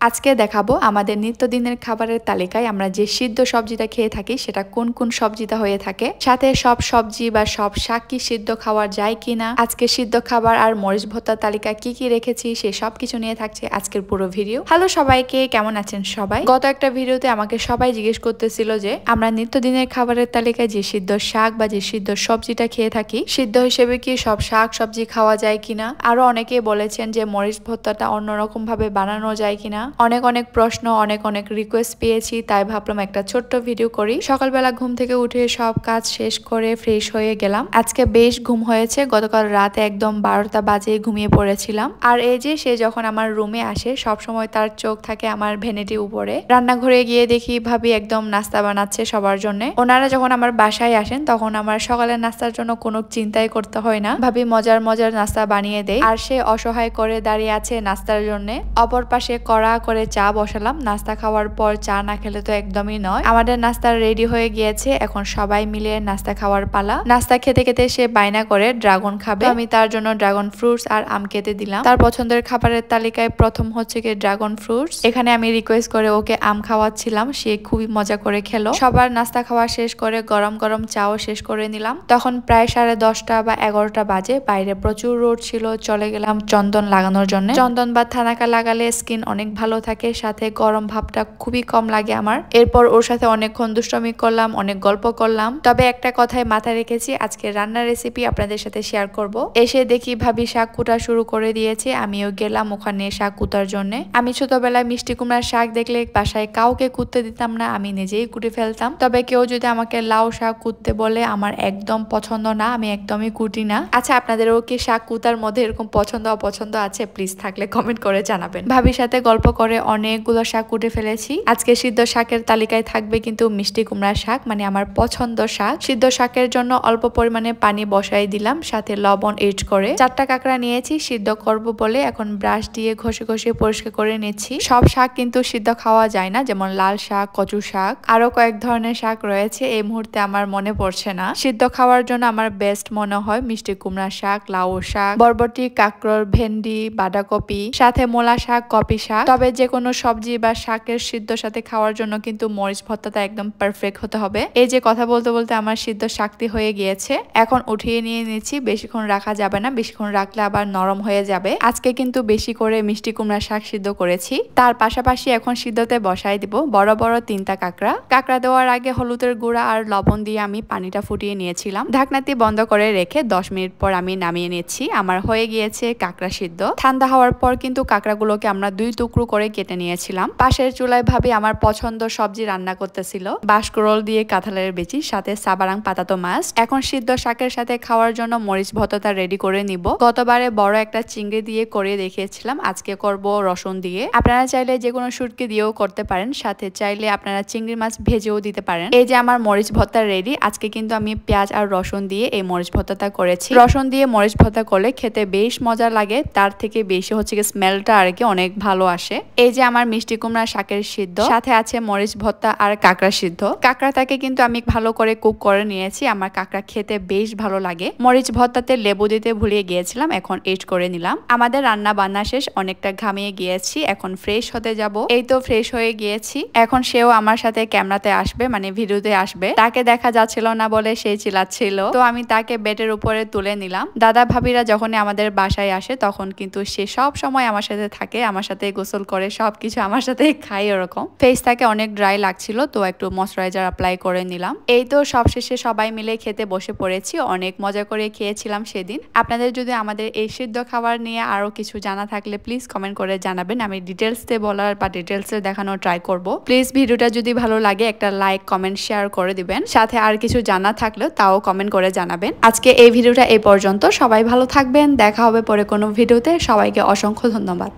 আজকে দেখাবো আমাদের নিত্যদিনের খাবারের তালিকায় আমরা যে সিদ্ধ সবজিটা খেয়ে থাকি সেটা কোন কোন সবজিটা হয়ে থাকে, সাথে সব সবজি বা সব শাক কি সিদ্ধ খাওয়া যায় কিনা, আজকে সিদ্ধ খাবার আর মরিচ ভর্তার তালিকায় কি কি রেখেছি সেই সব কিছু নিয়ে থাকছে আজকের পুরো ভিডিও। হ্যালো সবাইকে, কেমন আছেন সবাই? গত একটা ভিডিওতে আমাকে সবাই জিজ্ঞেস করতেছিল যে আমরা নিত্যদিনের খাবারের তালিকায় যে সিদ্ধ শাক বা যে সিদ্ধ সবজিটা খেয়ে থাকি সিদ্ধ হিসেবে কি সব শাক সবজি খাওয়া যায় কিনা। আরো অনেকে বলেছেন যে মরিচ ভর্তাটা অন্যরকম ভাবে বানানো যায় কিনা। অনেক অনেক প্রশ্ন, অনেক অনেক রিকোয়েস্ট পেয়েছি, তাই ভাবলাম একটা ছোট্ট ভিডিও করি। সকালবেলা ঘুম থেকে উঠে সব কাজ শেষ করে ফ্রেশ হয়ে গেলাম। আজকে বেশ ঘুম হয়েছে, গতকাল রাতে একদম 12টা বাজে ঘুমিয়ে পড়েছিলাম। আর এই যে সে যখন আমার রুমে আসে সব সময় তার চোখ থাকে আমার ভ্যানিটি উপরে। রান্নাঘরে গিয়ে দেখি ভাবি একদম নাস্তা বানাচ্ছে সবার জন্য। ওনারা যখন আমার বাসায় আসেন তখন আমার সকালের নাস্তার জন্য কোনো চিন্তাই করতে হয় না, ভাবি মজার মজার নাস্তা বানিয়ে দেয়। আর সে অসহায় করে দাঁড়িয়ে আছে নাস্তার জন্য। অপর পাশে কড়া করে চা বসালাম। নাস্তা খাওয়ার পর চা না খেলে তো একদমই নয়। আমাদের নাস্তা রেডি হয়ে গিয়েছে, এখন সবাই মিলে নাস্তা খাওয়ার পালা। নাস্তা খেতে খেতে সে বায়না করে ড্রাগন খাবে। আমি তার জন্য ড্রাগন ফ্রুটস আর আম কেটে দিলাম। তার পছন্দের খাবারের তালিকায় প্রথম হচ্ছে কি ড্রাগন ফ্রুটস। এখানে আমি রিকোয়েস্ট করে ওকে আম খাওয়াচ্ছিলাম, সে খুবই মজা করে খেলো। সবার নাস্তা খাওয়া শেষ করে গরম গরম চাও শেষ করে নিলাম। তখন প্রায় 10:30 বা 11টা বাজে। বাইরে প্রচুর রোদ ছিল, চলে গেলাম চন্দন লাগানোর জন্য। চন্দন বা থানাকা লাগালে স্কিন অনেক ভালো থাকে, সাথে গরম ভাবটা খুবই কম লাগে আমার। এরপর ওর সাথে অনেকক্ষণ দুষ্টমি করলাম, অনেক গল্প করলাম। তবে একটা কথায় মাথায় রেখেছি, আজকে রান্নার রেসিপি আপনাদের সাথে শেয়ার করব। এসে দেখি ভাবি শাক কুটা শুরু করে দিয়েছে, আমিও গেলাম ওখানে শাক কুটার জন্য। আমি ছোটবেলায় মিষ্টি কুমড়ার শাক দেখলে বাসায় কাউকে কুটতে দিতাম না, আমি নিজেই কুটে ফেলতাম। তবে কেউ যদি আমাকে লাউ শাক কুটতে বলে আমার একদম পছন্দ না, আমি একদমই কুটি না। আচ্ছা, আপনাদেরও কি শাক কুটার মধ্যে এরকম পছন্দ অপছন্দ আছে? প্লিজ থাকলে কমেন্ট করে জানাবেন। ভাবির সাথে গল্প করে অনেকগুলো শাক কুটে ফেলেছি। আজকে সিদ্ধ শাকের তালিকায় থাকবে কিন্তু মিষ্টি কুমড়ার শাক, মানে আমার পছন্দ শাক। সিদ্ধ শাকের জন্য অল্প পরিমাণে পানি বসাই দিলাম, সাথে লবণ এড করে। 4টা কাঁকড়া নিয়েছি সিদ্ধ করব বলে, এখন ব্রাশ দিয়ে ঘষে ঘষে পরিষ্কার করে নিচ্ছি। সব শাক কিন্তু সিদ্ধ খাওয়া যায় না, যেমন লাল শাক, কচু শাক, আরো কয়েক ধরনের শাক রয়েছে, এই মুহূর্তে আমার মনে পড়ছে না। সিদ্ধ খাওয়ার জন্য আমার বেস্ট মনে হয় মিষ্টি কুমড়া শাক, লাউ শাক, বরবটি, কাঁকরোল, ভেন্ডি, বাঁধাকপি, সাথে মূলা শাক, কপি শাক। তবে যে কোনো সবজি বা শাকের সিদ্ধ সাথে খাওয়ার জন্য কিন্তু মরিচ ভর্তাটা একদম পারফেক্ট হতে হবে। এই যে কথা বলতে বলতে আমার সিদ্ধ শাকটি হয়ে গিয়েছে, এখন উঠিয়ে নিয়ে নিচ্ছি। বেশিক্ষণ রাখা যাবে না, বেশিক্ষণ রাখলে আবার নরম হয়ে যাবে। আজকে কিন্তু বেশি করে মিষ্টি কুমড়া শাক সিদ্ধ করেছি। তার পাশাপাশি এখন সিদ্ধতে বসাই দিব বড় বড় 3টা কাঁকড়া। কাঁকড়া দেওয়ার আগে হলুদের গুঁড়া আর লবণ দিয়ে আমি পানিটা ফুটিয়ে নিয়েছিলাম। ঢাকনাটি বন্ধ করে রেখে 10 মিনিট পর আমি নামিয়ে নিচ্ছি। আমার হয়ে গিয়েছে কাঁকড়া সিদ্ধ। ঠান্ডা হওয়ার পর কিন্তু কাঁকড়াগুলোকে আমরা 2 টুকরো করে কেটে নিয়েছিলাম। পাশের চুলায় ভাবি আমার পছন্দ সবজি রান্না করতেছিল, বাঁশকুড়োল দিয়ে কাঁঠালের বিচি, সাথে সাবারাং পাতা তো মাছ। এখন সিদ্ধ শাকের সাথে খাওয়ার জন্য মরিচ ভর্তাটা রেডি করে নিব। গতবারে বড় একটা চিংড়ি দিয়ে করে দেখিয়েছিলাম, আজকে করব রসুন দিয়ে। আপনারা চাইলে যে কোনো শুটকি দিয়েও করতে পারেন, সাথে চাইলে আপনারা চিংড়ি মাছ ভেজেও দিতে পারেন। এই যে আমার মরিচ ভর্তা রেডি। আজকে কিন্তু আমি পেঁয়াজ আর রসুন দিয়ে এই মরিচ ভর্তাটা করেছি। রসুন দিয়ে মরিচ ভর্তা করলে খেতে বেশ মজা লাগে, তার থেকে বেশি হচ্ছে কি স্মেলটা আর কি অনেক ভালো আসে। এই যে আমার মিষ্টি কুমড়া শাকের সিদ্ধ, সাথে আছে মরিচ ভর্তা আর কাঁকড়া সিদ্ধ। কাঁকড়াটাকে কিন্তু আমি ভালো করে কুক করে নিয়েছি, আমার কাঁকড়া খেতে বেশ ভালো লাগে। মরিচ ভর্তাতে লেবু দিতে ভুলিয়ে গিয়েছিলাম, এখন এড করে নিলাম। আমাদের রান্না বান্না শেষ, অনেকটা ঘামিয়ে গিয়েছি, এখন ফ্রেশ হতে যাব। এই তো ফ্রেশ হয়ে গিয়েছি। এখন সেও আমার সাথে ক্যামেরাতে আসবে, মানে ভিডিওতে আসবে। তাকে দেখা যাচ্ছিল না বলে সে চিল্লাচ্ছিল, তো আমি তাকে বেডের উপরে তুলে নিলাম। দাদা ভাবিরা যখন আমাদের বাসায় আসে তখন কিন্তু সে সব সময় আমার সাথে থাকে, আমার সাথে গোসল করে, সবকিছু আমার সাথে খাই। ওরকম ফেসটাকে অনেক ড্রাই লাগছিল, তো একটু ময়শ্চারাইজার অ্যাপ্লাই করে নিলাম। এই তো সবশেষে সবাই মিলে খেতে বসে পড়েছি, অনেক মজা করে খেয়েছিলাম সেদিন। আপনাদের যদি আমাদের এই সিদ্ধ খাবার নিয়ে আরো কিছু জানা থাকলে প্লিজ কমেন্ট করে জানাবেন, আমি ডিটেলসে বলার বা ডিটেলসে দেখানোর ট্রাই করব। প্লিজ ভিডিওটা যদি ভালো লাগে একটা লাইক, কমেন্ট, শেয়ার করে দিবেন, সাথে আর কিছু জানা থাকলেও তাও কমেন্ট করে জানাবেন। আজকে এই ভিডিওটা এই পর্যন্ত, সবাই ভালো থাকবেন, দেখা হবে পরে কোনো ভিডিওতে। সবাইকে অসংখ্য ধন্যবাদ।